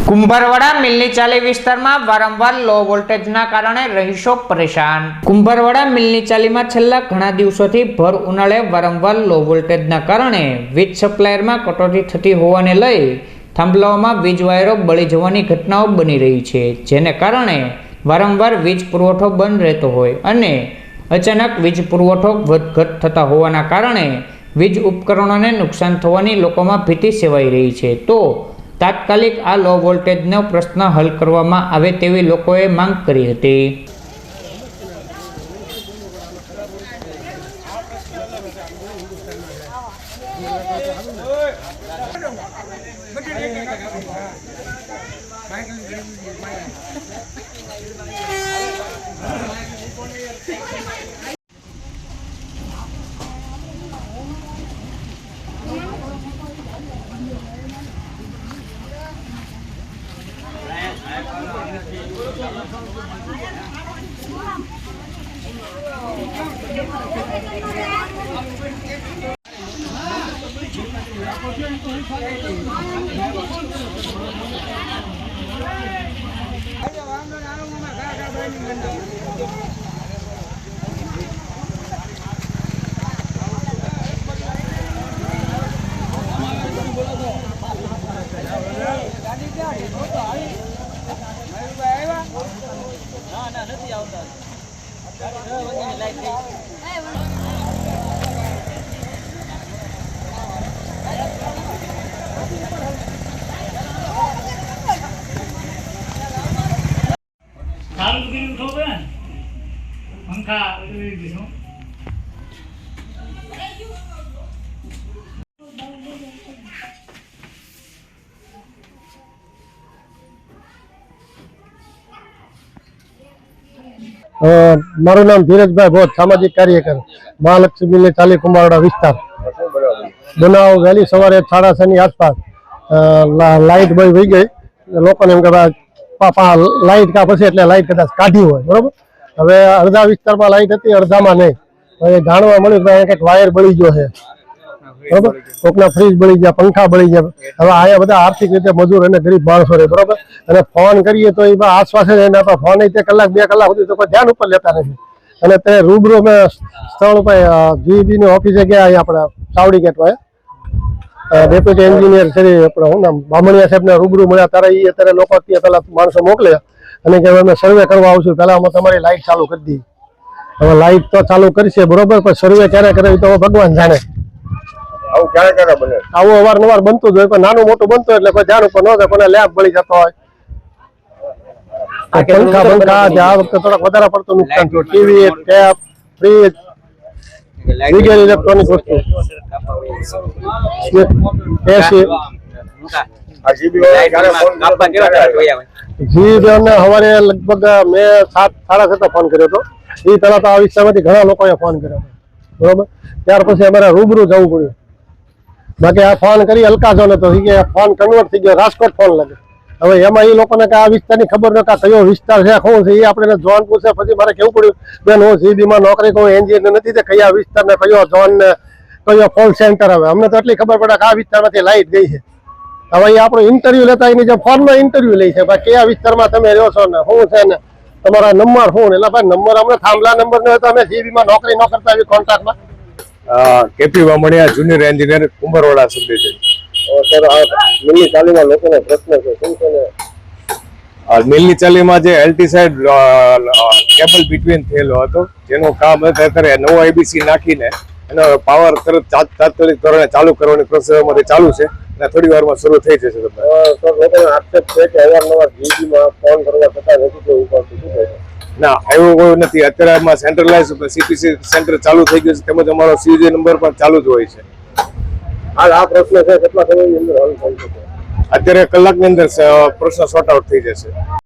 કુંભારવાડા મિલની ચાલી વિસ્તારમાં વારંવાર લો વોલ્ટેજના કારણે રહીશો પરેશાન। કુંભારવાડા મિલની ચાલીમાં છેલ્લા ઘણા દિવસોથી ભર ઉનાળે વારંવાર લો વોલ્ટેજના કારણે વીજ સપ્લાયરમાં કટોતી થતી હોવાને લઈ થાંભલાઓમાં વીજ વાયરો બળી જવાની ઘટનાઓ બની રહી છે, જેને કારણે વારંવાર વીજ પુરવઠો બંધ રહેતો હોય અને અચાનક વીજ પુરવઠો વધઘટ થતા હોવાના કારણે વીજ ઉપકરણોને નુકસાન થવાની લોકોમાં ભીતિ સેવાઈ રહી છે। તો તાત્કાલિક આ લો વોલ્ટેજનો પ્રશ્ન હલ કરવામાં આવે તેવી લોકોએ માંગ કરી હતી। મારું નામ ધીરજભાઈ ભોજ, સામાજિક કાર્યકર, મહાલક્ષ્મી ચાલી કુંભારવાડા વિસ્તાર। બનાવ વહેલી સવારે 6:30 ની આસપાસ લાઇટ બંધ થઈ ગઈ। લોકોને એમ કે લાઇટ કા પછી એટલે લાઇટ કદાચ કાઢી હોય, બરોબર। હવે અડધા વિસ્તારમાં લાઇટ હતી, અડધામાં નહીં। હવે જાણવા મળ્યું કે કંઈક વાયર બળી ગયો છે, બરોબર। કોકના ફ્રીજ બળી ગયા, પંખા બળી ગયા। હવે આયા બધા આર્થિક રીતે મજૂર અને ગરીબ માણસો રહે, બરોબર। અને ફોન કરીએ તો એ આશ્વાસે એને ફોન કલાક 2 કલાક સુધી તો કોઈ ધ્યાન ઉપર લેતા નથી। અને તે રૂબરૂ અમે સ્થળ ઉપર જીબી ની ઓફિસે ગયા, આપણે ચાવડી ગેટમાં ડેપ્યુટી એન્જિનિયર છે આપણે શું નામ બામણિયા સાહેબને રૂબરૂ મળ્યા, ત્યારે એ અત્યારે લોકો પેલા માણસો મોકલ્યા અને કે અમે સર્વે કરવા આવશું, પહેલા અમે તમારી લાઇટ ચાલુ કરી દઈએ। હવે લાઇટ તો ચાલુ કરશે, બરોબર, પણ સર્વે ક્યારે કરે તો ભગવાન જાણે। આવું ક્યારે ક્યારે બને? આવું અવારનવાર બનતું જ હોય, પણ નાનું મોટું બનતું એટલે કોઈ ધ્યાન ઉપર ન દે, કોને લેબ બળી જતો હોય, પંખા આ વખતે થોડાક વધારે પડતું નુકસાન થયું। ટીવી, ટેપ, ફ્રીજ વગેરે ઇલેક્ટ્રોનિક વસ્તુ, એસી જીબી સવારે લગભગ મેં 7:30 ફોન કર્યો હતો। એ પહેલા તો આ વિસ્તારમાંથી ઘણા લોકોએ ફોન કર્યો હતો, બરોબર। ત્યાર પછી અમારે રૂબરૂ જવું પડ્યું, બાકી આ ફોન કરી હલકાજો નતો, ફોન કન્વર્ટ થઈ ગયો, રાજકોટ ફોન લાગે। હવે એમાં એ લોકોને કે આ વિસ્તારની ખબર ન કે કયો વિસ્તાર છે, શું છે, એ આપણે જોન પૂછે પછી મારે કેવું પડ્યું, બેન હું જીબીમાં નોકરી કરું, એન્જિનિયર નથી, તે કયા વિસ્તારને કયો ઝોન ને કયો કોલ સેન્ટર આવે, અમને તો એટલી ખબર પડે કે આ વિસ્તારમાંથી લાઇટ ગઈ છે। હવે એ આપણું ઇન્ટરવ્યુ લેતા એની જે ફોનમાં ઇન્ટરવ્યુ લે છે, ભાઈ કયા વિસ્તારમાં તમે રહ્યો છો ને શું છે ને તમારા નંબર શું, એટલે ભાઈ નંબર અમને થાંભલા નંબર ન હોય તો અમે જીબીમાં નોકરી ન કરતા એવી કોન્ટ્રાક્ટમાં। KP Vamaniya, junior engineer, Kumbharwada subdivision. મિલની ચાલીમાં લોકોનો પ્રશ્ન છે શું છે ને? મિલની ચાલીમાં જે એલટી સાઈડ કેબલ બિટવીન થયેલો હતો, જેનું કામ અત્યારે નવો આઈબીસી નાખીને એનો પાવર તરત તાત્કાલિક ધોરણે ચાલુ કરવાની પ્રોસેસ અમારી ચાલુ છે અને થોડી વારમાં શરૂ થઈ જશે। લોકોનો આક્ષેપ છે કે અવારનવાર જીબીમાં ફોન કરવા છતાં નથી ઉપાડતું, શું થાય? ના, એવું કોઈ નથી। અત્યારે આમાં સેન્ટ્રલાઇઝ સીપીસી સેન્ટર ચાલુ થઈ ગયું છે, તેમજ અમારો સીયુજી નંબર પણ ચાલુ જ હોય છે। આ પ્રશ્ન છે કેટલા સમયની અંદર હલ થઈ શકે? અત્યારે કલાકની અંદર પ્રશ્ન સોર્ટ આઉટ થઈ જશે।